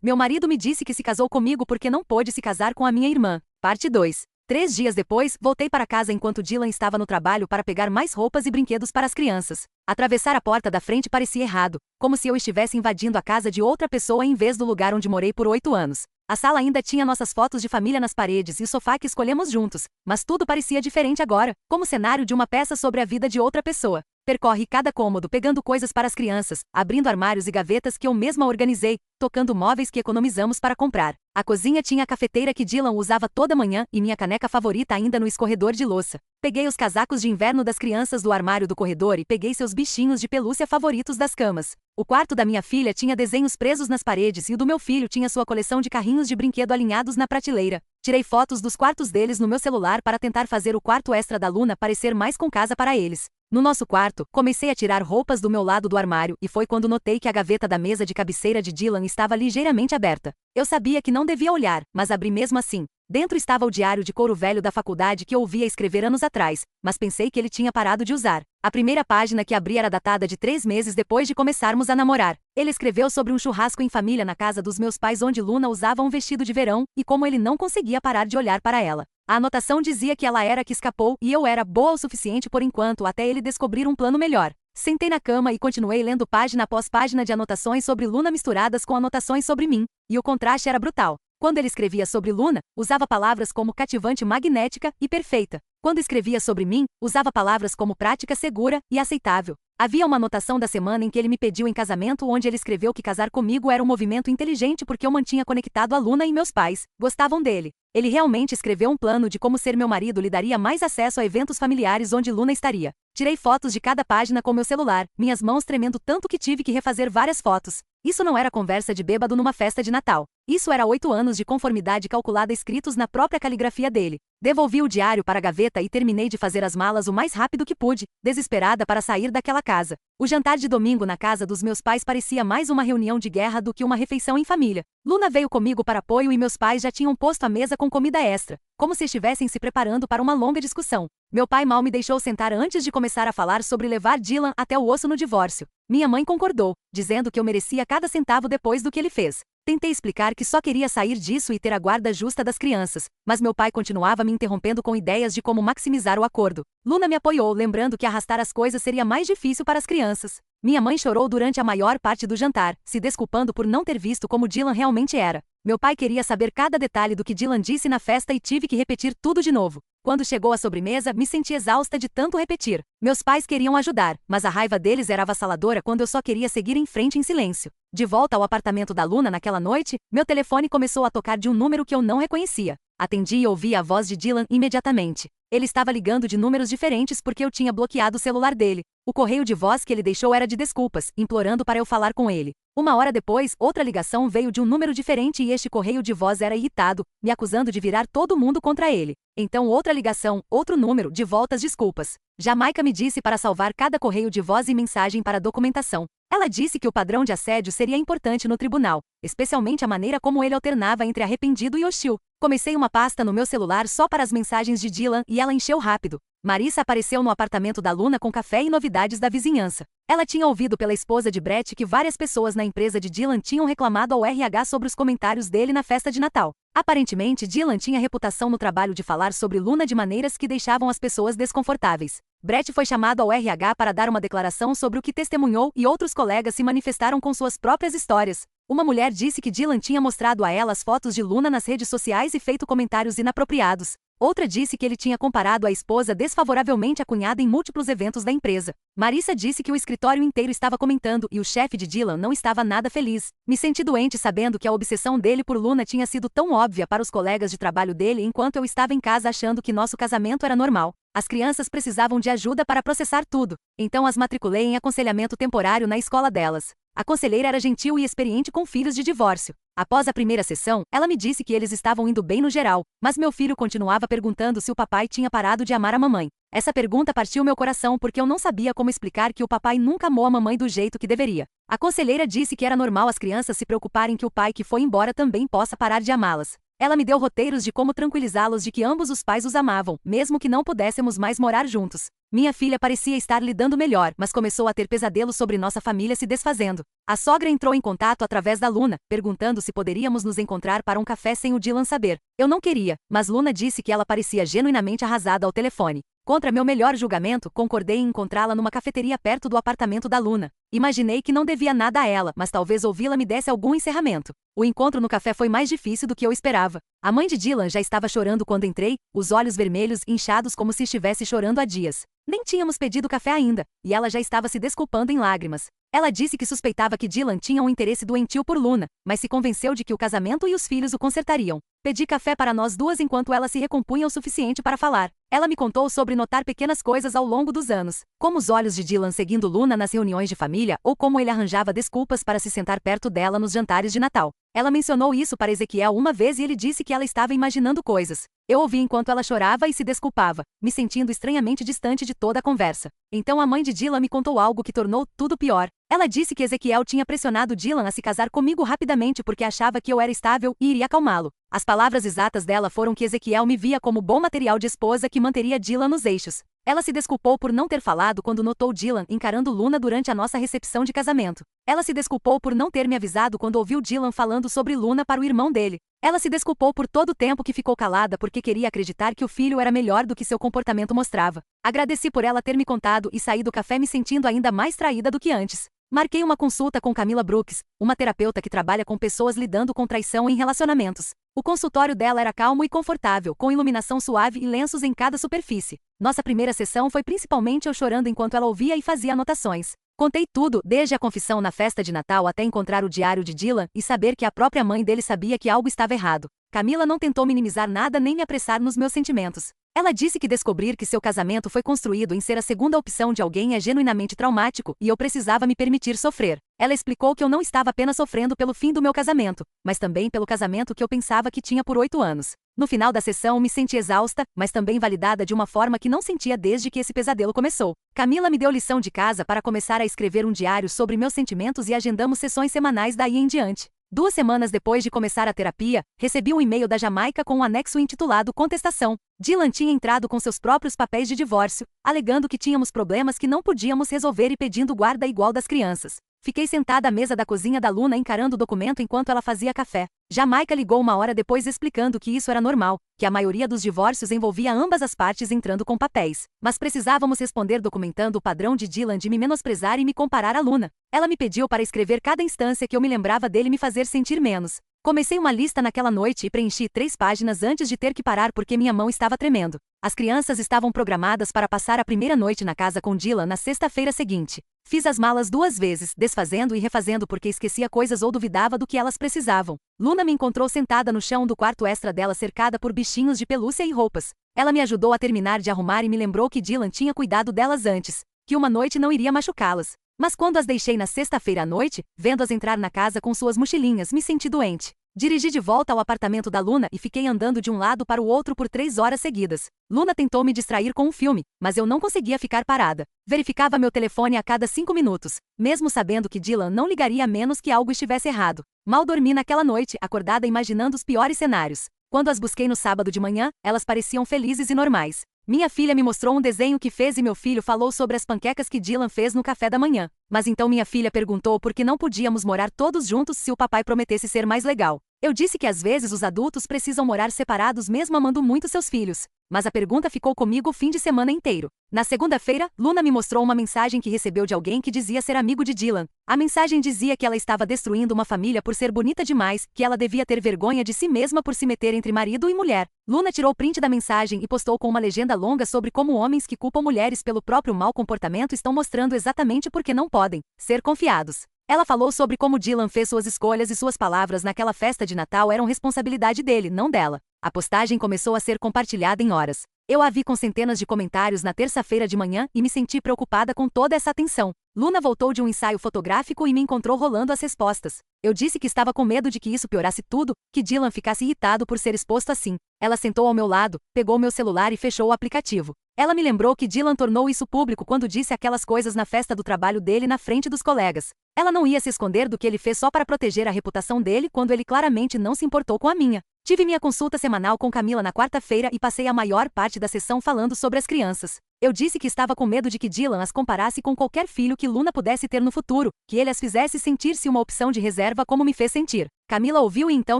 Meu marido me disse que se casou comigo porque não pôde se casar com a minha irmã. Parte 2. 3 dias depois, voltei para casa enquanto Dylan estava no trabalho para pegar mais roupas e brinquedos para as crianças. Atravessar a porta da frente parecia errado, como se eu estivesse invadindo a casa de outra pessoa em vez do lugar onde morei por 8 anos. A sala ainda tinha nossas fotos de família nas paredes e o sofá que escolhemos juntos, mas tudo parecia diferente agora, como cenário de uma peça sobre a vida de outra pessoa. Percorre cada cômodo pegando coisas para as crianças, abrindo armários e gavetas que eu mesma organizei, tocando móveis que economizamos para comprar. A cozinha tinha a cafeteira que Dylan usava toda manhã e minha caneca favorita ainda no escorredor de louça. Peguei os casacos de inverno das crianças do armário do corredor e peguei seus bichinhos de pelúcia favoritos das camas. O quarto da minha filha tinha desenhos presos nas paredes e o do meu filho tinha sua coleção de carrinhos de brinquedo alinhados na prateleira. Tirei fotos dos quartos deles no meu celular para tentar fazer o quarto extra da Luna parecer mais com casa para eles. No nosso quarto, comecei a tirar roupas do meu lado do armário e foi quando notei que a gaveta da mesa de cabeceira de Dylan estava ligeiramente aberta. Eu sabia que não devia olhar, mas abri mesmo assim. Dentro estava o diário de couro velho da faculdade que eu ouvia escrever anos atrás, mas pensei que ele tinha parado de usar. A primeira página que abri era datada de 3 meses depois de começarmos a namorar. Ele escreveu sobre um churrasco em família na casa dos meus pais onde Luna usava um vestido de verão e como ele não conseguia parar de olhar para ela. A anotação dizia que ela era a que escapou e eu era boa o suficiente por enquanto até ele descobrir um plano melhor. Sentei na cama e continuei lendo página após página de anotações sobre Luna misturadas com anotações sobre mim, e o contraste era brutal. Quando ele escrevia sobre Luna, usava palavras como cativante, magnética e perfeita. Quando escrevia sobre mim, usava palavras como prática, segura e aceitável. Havia uma anotação da semana em que ele me pediu em casamento onde ele escreveu que casar comigo era um movimento inteligente porque eu mantinha conectado a Luna e meus pais gostavam dele. Ele realmente escreveu um plano de como ser meu marido lhe daria mais acesso a eventos familiares onde Luna estaria. Tirei fotos de cada página com meu celular, minhas mãos tremendo tanto que tive que refazer várias fotos. Isso não era conversa de bêbado numa festa de Natal. Isso era 8 anos de conformidade calculada escritos na própria caligrafia dele. Devolvi o diário para a gaveta e terminei de fazer as malas o mais rápido que pude, desesperada para sair daquela casa. O jantar de domingo na casa dos meus pais parecia mais uma reunião de guerra do que uma refeição em família. Luna veio comigo para apoio e meus pais já tinham posto a mesa com comida extra, como se estivessem se preparando para uma longa discussão. Meu pai mal me deixou sentar antes de começar a falar sobre levar Dylan até o osso no divórcio. Minha mãe concordou, dizendo que eu merecia cada centavo depois do que ele fez. Tentei explicar que só queria sair disso e ter a guarda justa das crianças, mas meu pai continuava me interrompendo com ideias de como maximizar o acordo. Luna me apoiou, lembrando que arrastar as coisas seria mais difícil para as crianças. Minha mãe chorou durante a maior parte do jantar, se desculpando por não ter visto como Dylan realmente era. Meu pai queria saber cada detalhe do que Dylan disse na festa e tive que repetir tudo de novo. Quando chegou a sobremesa, me senti exausta de tanto repetir. Meus pais queriam ajudar, mas a raiva deles era avassaladora quando eu só queria seguir em frente em silêncio. De volta ao apartamento da Luna naquela noite, meu telefone começou a tocar de um número que eu não reconhecia. Atendi e ouvi a voz de Dylan imediatamente. Ele estava ligando de números diferentes porque eu tinha bloqueado o celular dele. O correio de voz que ele deixou era de desculpas, implorando para eu falar com ele. 1 hora depois, outra ligação veio de um número diferente e este correio de voz era irritado, me acusando de virar todo mundo contra ele. Então outra ligação, outro número, de volta as desculpas. Jamaica me disse para salvar cada correio de voz e mensagem para documentação. Ela disse que o padrão de assédio seria importante no tribunal, especialmente a maneira como ele alternava entre arrependido e hostil. Comecei uma pasta no meu celular só para as mensagens de Dylan e ela encheu rápido. Marissa apareceu no apartamento da Luna com café e novidades da vizinhança. Ela tinha ouvido pela esposa de Brett que várias pessoas na empresa de Dylan tinham reclamado ao RH sobre os comentários dele na festa de Natal. Aparentemente, Dylan tinha reputação no trabalho de falar sobre Luna de maneiras que deixavam as pessoas desconfortáveis. Brett foi chamado ao RH para dar uma declaração sobre o que testemunhou e outros colegas se manifestaram com suas próprias histórias. Uma mulher disse que Dylan tinha mostrado a ela as fotos de Luna nas redes sociais e feito comentários inapropriados. Outra disse que ele tinha comparado a esposa desfavoravelmente à cunhada em múltiplos eventos da empresa. Marissa disse que o escritório inteiro estava comentando e o chefe de Dylan não estava nada feliz. Me senti doente sabendo que a obsessão dele por Luna tinha sido tão óbvia para os colegas de trabalho dele enquanto eu estava em casa achando que nosso casamento era normal. As crianças precisavam de ajuda para processar tudo, então as matriculei em aconselhamento temporário na escola delas. A conselheira era gentil e experiente com filhos de divórcio. Após a primeira sessão, ela me disse que eles estavam indo bem no geral, mas meu filho continuava perguntando se o papai tinha parado de amar a mamãe. Essa pergunta partiu meu coração porque eu não sabia como explicar que o papai nunca amou a mamãe do jeito que deveria. A conselheira disse que era normal as crianças se preocuparem que o pai que foi embora também possa parar de amá-las. Ela me deu roteiros de como tranquilizá-los de que ambos os pais os amavam, mesmo que não pudéssemos mais morar juntos. Minha filha parecia estar lidando melhor, mas começou a ter pesadelos sobre nossa família se desfazendo. A sogra entrou em contato através da Luna, perguntando se poderíamos nos encontrar para um café sem o Dylan saber. Eu não queria, mas Luna disse que ela parecia genuinamente arrasada ao telefone. Contra meu melhor julgamento, concordei em encontrá-la numa cafeteria perto do apartamento da Luna. Imaginei que não devia nada a ela, mas talvez ouvi-la me desse algum encerramento. O encontro no café foi mais difícil do que eu esperava. A mãe de Dylan já estava chorando quando entrei, os olhos vermelhos, inchados como se estivesse chorando há dias. Nem tínhamos pedido café ainda, e ela já estava se desculpando em lágrimas. Ela disse que suspeitava que Dylan tinha um interesse doentio por Luna, mas se convenceu de que o casamento e os filhos o consertariam. Pedi café para nós duas enquanto ela se recompunha o suficiente para falar. Ela me contou sobre notar pequenas coisas ao longo dos anos, como os olhos de Dylan seguindo Luna nas reuniões de família ou como ele arranjava desculpas para se sentar perto dela nos jantares de Natal. Ela mencionou isso para Ezequiel uma vez e ele disse que ela estava imaginando coisas. Eu ouvi enquanto ela chorava e se desculpava, me sentindo estranhamente distante de toda a conversa. Então a mãe de Dylan me contou algo que tornou tudo pior. Ela disse que Ezequiel tinha pressionado Dylan a se casar comigo rapidamente porque achava que eu era estável e iria acalmá-lo. As palavras exatas dela foram que Ezequiel me via como bom material de esposa que manteria Dylan nos eixos. Ela se desculpou por não ter falado quando notou Dylan encarando Luna durante a nossa recepção de casamento. Ela se desculpou por não ter me avisado quando ouviu Dylan falando sobre Luna para o irmão dele. Ela se desculpou por todo o tempo que ficou calada porque queria acreditar que o filho era melhor do que seu comportamento mostrava. Agradeci por ela ter me contado e saí do café me sentindo ainda mais traída do que antes. Marquei uma consulta com Camila Brooks, uma terapeuta que trabalha com pessoas lidando com traição em relacionamentos. O consultório dela era calmo e confortável, com iluminação suave e lenços em cada superfície. Nossa primeira sessão foi principalmente eu chorando enquanto ela ouvia e fazia anotações. Contei tudo, desde a confissão na festa de Natal até encontrar o diário de Dylan e saber que a própria mãe dele sabia que algo estava errado. Camila não tentou minimizar nada nem me apressar nos meus sentimentos. Ela disse que descobrir que seu casamento foi construído em ser a segunda opção de alguém é genuinamente traumático e eu precisava me permitir sofrer. Ela explicou que eu não estava apenas sofrendo pelo fim do meu casamento, mas também pelo casamento que eu pensava que tinha por 8 anos. No final da sessão me senti exausta, mas também validada de uma forma que não sentia desde que esse pesadelo começou. Camila me deu lição de casa para começar a escrever um diário sobre meus sentimentos e agendamos sessões semanais daí em diante. 2 semanas depois de começar a terapia, recebi um e-mail da Jamaica com um anexo intitulado Contestação. Dylan tinha entrado com seus próprios papéis de divórcio, alegando que tínhamos problemas que não podíamos resolver e pedindo guarda igual das crianças. Fiquei sentada à mesa da cozinha da Luna encarando o documento enquanto ela fazia café. Jamaica ligou 1 hora depois explicando que isso era normal, que a maioria dos divórcios envolvia ambas as partes entrando com papéis. Mas precisávamos responder documentando o padrão de Dylan de me menosprezar e me comparar à Luna. Ela me pediu para escrever cada instância que eu me lembrava dele me fazer sentir menos. Comecei uma lista naquela noite e preenchi 3 páginas antes de ter que parar porque minha mão estava tremendo. As crianças estavam programadas para passar a primeira noite na casa com Dylan na sexta-feira seguinte. Fiz as malas 2 vezes, desfazendo e refazendo porque esquecia coisas ou duvidava do que elas precisavam. Luna me encontrou sentada no chão do quarto extra dela cercada por bichinhos de pelúcia e roupas. Ela me ajudou a terminar de arrumar e me lembrou que Dylan tinha cuidado delas antes, que uma noite não iria machucá-las. Mas quando as deixei na sexta-feira à noite, vendo-as entrar na casa com suas mochilinhas, me senti doente. Dirigi de volta ao apartamento da Luna e fiquei andando de um lado para o outro por 3 horas seguidas. Luna tentou me distrair com um filme, mas eu não conseguia ficar parada. Verificava meu telefone a cada 5 minutos, mesmo sabendo que Dylan não ligaria a menos que algo estivesse errado. Mal dormi naquela noite, acordada imaginando os piores cenários. Quando as busquei no sábado de manhã, elas pareciam felizes e normais. Minha filha me mostrou um desenho que fez e meu filho falou sobre as panquecas que Dylan fez no café da manhã. Mas então minha filha perguntou por que não podíamos morar todos juntos se o papai prometesse ser mais legal. Eu disse que às vezes os adultos precisam morar separados mesmo amando muito seus filhos. Mas a pergunta ficou comigo o fim de semana inteiro. Na segunda-feira, Luna me mostrou uma mensagem que recebeu de alguém que dizia ser amigo de Dylan. A mensagem dizia que ela estava destruindo uma família por ser bonita demais, que ela devia ter vergonha de si mesma por se meter entre marido e mulher. Luna tirou print da mensagem e postou com uma legenda longa sobre como homens que culpam mulheres pelo próprio mau comportamento estão mostrando exatamente por que não podem ser confiados. Ela falou sobre como Dylan fez suas escolhas e suas palavras naquela festa de Natal eram responsabilidade dele, não dela. A postagem começou a ser compartilhada em horas. Eu a vi com centenas de comentários na terça-feira de manhã e me senti preocupada com toda essa atenção. Luna voltou de um ensaio fotográfico e me encontrou rolando as respostas. Eu disse que estava com medo de que isso piorasse tudo, que Dylan ficasse irritado por ser exposto assim. Ela sentou ao meu lado, pegou meu celular e fechou o aplicativo. Ela me lembrou que Dylan tornou isso público quando disse aquelas coisas na festa do trabalho dele na frente dos colegas. Ela não ia se esconder do que ele fez só para proteger a reputação dele quando ele claramente não se importou com a minha. Tive minha consulta semanal com Camila na quarta-feira e passei a maior parte da sessão falando sobre as crianças. Eu disse que estava com medo de que Dylan as comparasse com qualquer filho que Luna pudesse ter no futuro, que ele as fizesse sentir-se uma opção de reserva como me fez sentir. Camila ouviu e então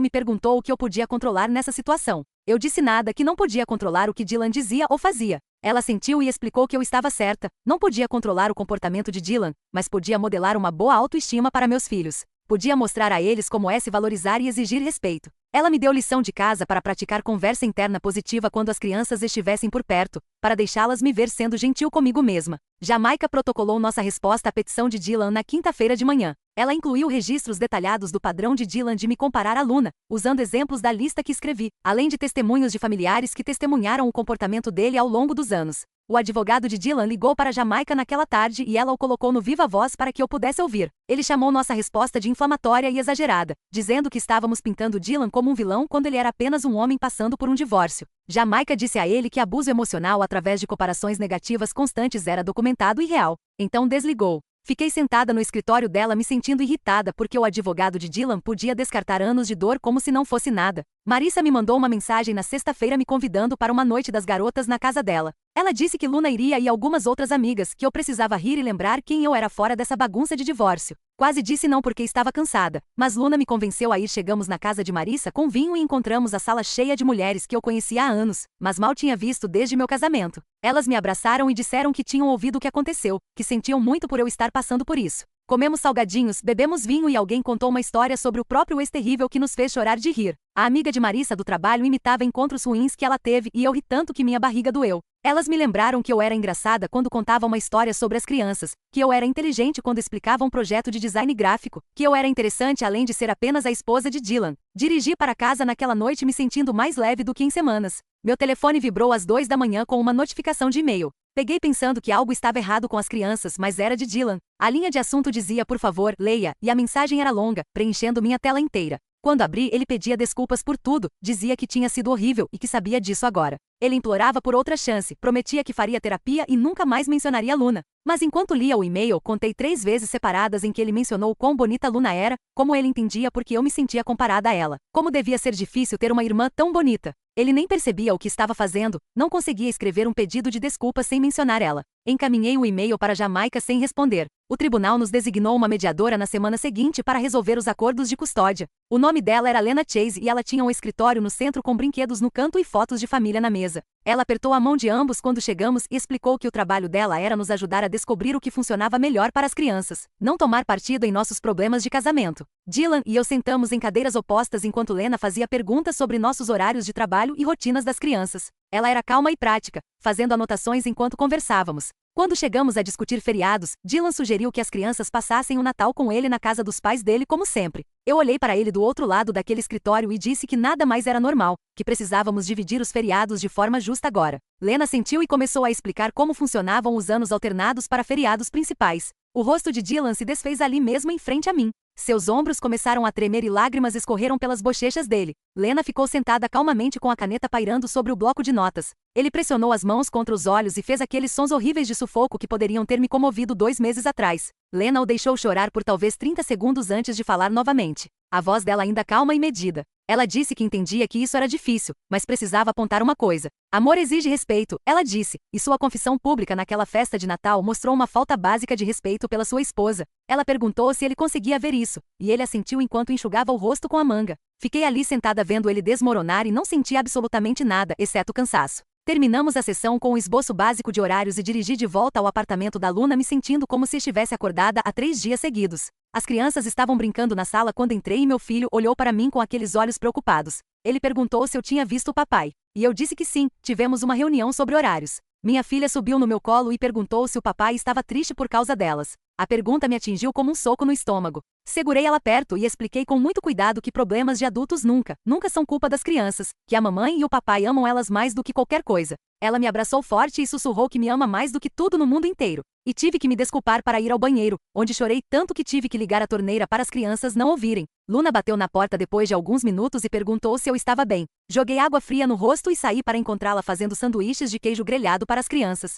me perguntou o que eu podia controlar nessa situação. Eu disse nada, que não podia controlar o que Dylan dizia ou fazia. Ela sentiu e explicou que eu estava certa. Não podia controlar o comportamento de Dylan, mas podia modelar uma boa autoestima para meus filhos. Podia mostrar a eles como é se valorizar e exigir respeito. Ela me deu lição de casa para praticar conversa interna positiva quando as crianças estivessem por perto, para deixá-las me ver sendo gentil comigo mesma. Jamaica protocolou nossa resposta à petição de Dylan na quinta-feira de manhã. Ela incluiu registros detalhados do padrão de Dylan de me comparar a Luna, usando exemplos da lista que escrevi, além de testemunhos de familiares que testemunharam o comportamento dele ao longo dos anos. O advogado de Dylan ligou para Jamaica naquela tarde e ela o colocou no viva voz para que eu pudesse ouvir. Ele chamou nossa resposta de inflamatória e exagerada, dizendo que estávamos pintando Dylan como um vilão quando ele era apenas um homem passando por um divórcio. Jamaica disse a ele que abuso emocional através de comparações negativas constantes era documentado e real. Então desligou. Fiquei sentada no escritório dela me sentindo irritada porque o advogado de Dylan podia descartar anos de dor como se não fosse nada. Marissa me mandou uma mensagem na sexta-feira me convidando para uma noite das garotas na casa dela. Ela disse que Luna iria e algumas outras amigas, que eu precisava rir e lembrar quem eu era fora dessa bagunça de divórcio. Quase disse não porque estava cansada, mas Luna me convenceu a ir. Chegamos na casa de Marissa com vinho e encontramos a sala cheia de mulheres que eu conhecia há anos, mas mal tinha visto desde meu casamento. Elas me abraçaram e disseram que tinham ouvido o que aconteceu, que sentiam muito por eu estar passando por isso. Comemos salgadinhos, bebemos vinho e alguém contou uma história sobre o próprio ex-terrível que nos fez chorar de rir. A amiga de Marissa do trabalho imitava encontros ruins que ela teve e eu ri tanto que minha barriga doeu. Elas me lembraram que eu era engraçada quando contava uma história sobre as crianças, que eu era inteligente quando explicava um projeto de design gráfico, que eu era interessante além de ser apenas a esposa de Dylan. Dirigi para casa naquela noite me sentindo mais leve do que em semanas. Meu telefone vibrou às 2 da manhã com uma notificação de e-mail. Peguei pensando que algo estava errado com as crianças, mas era de Dylan. A linha de assunto dizia por favor, leia, e a mensagem era longa, preenchendo minha tela inteira. Quando abri, ele pedia desculpas por tudo, dizia que tinha sido horrível e que sabia disso agora. Ele implorava por outra chance, prometia que faria terapia e nunca mais mencionaria Luna. Mas enquanto lia o e-mail, contei 3 vezes separadas em que ele mencionou quão bonita Luna era, como ele entendia porque eu me sentia comparada a ela. Como devia ser difícil ter uma irmã tão bonita. Ele nem percebia o que estava fazendo, não conseguia escrever um pedido de desculpa sem mencionar ela. Encaminhei o e-mail para Jamaica sem responder. O tribunal nos designou uma mediadora na semana seguinte para resolver os acordos de custódia. O nome dela era Lena Chase e ela tinha um escritório no centro com brinquedos no canto e fotos de família na mesa. Ela apertou a mão de ambos quando chegamos e explicou que o trabalho dela era nos ajudar a descobrir o que funcionava melhor para as crianças, não tomar partido em nossos problemas de casamento. Dylan e eu sentamos em cadeiras opostas enquanto Lena fazia perguntas sobre nossos horários de trabalho e rotinas das crianças. Ela era calma e prática, fazendo anotações enquanto conversávamos. Quando chegamos a discutir feriados, Dylan sugeriu que as crianças passassem o Natal com ele na casa dos pais dele como sempre. Eu olhei para ele do outro lado daquele escritório e disse que nada mais era normal, que precisávamos dividir os feriados de forma justa agora. Lena sentiu e começou a explicar como funcionavam os anos alternados para feriados principais. O rosto de Dylan se desfez ali mesmo em frente a mim. Seus ombros começaram a tremer e lágrimas escorreram pelas bochechas dele. Lena ficou sentada calmamente com a caneta pairando sobre o bloco de notas. Ele pressionou as mãos contra os olhos e fez aqueles sons horríveis de sufoco que poderiam ter me comovido 2 meses atrás. Lena o deixou chorar por talvez 30 segundos antes de falar novamente. A voz dela ainda calma e medida. Ela disse que entendia que isso era difícil, mas precisava apontar uma coisa. Amor exige respeito, ela disse, e sua confissão pública naquela festa de Natal mostrou uma falta básica de respeito pela sua esposa. Ela perguntou se ele conseguia ver isso, e ele assentiu enquanto enxugava o rosto com a manga. Fiquei ali sentada vendo ele desmoronar e não senti absolutamente nada, exceto cansaço. Terminamos a sessão com um esboço básico de horários e dirigi de volta ao apartamento da Luna me sentindo como se estivesse acordada há 3 dias seguidos. As crianças estavam brincando na sala quando entrei e meu filho olhou para mim com aqueles olhos preocupados. Ele perguntou se eu tinha visto o papai. E eu disse que sim, tivemos uma reunião sobre horários. Minha filha subiu no meu colo e perguntou se o papai estava triste por causa delas. A pergunta me atingiu como um soco no estômago. Segurei ela perto e expliquei com muito cuidado que problemas de adultos nunca são culpa das crianças, que a mamãe e o papai amam elas mais do que qualquer coisa. Ela me abraçou forte e sussurrou que me ama mais do que tudo no mundo inteiro. E tive que me desculpar para ir ao banheiro, onde chorei tanto que tive que ligar a torneira para as crianças não ouvirem. Luna bateu na porta depois de alguns minutos e perguntou se eu estava bem. Joguei água fria no rosto e saí para encontrá-la fazendo sanduíches de queijo grelhado para as crianças.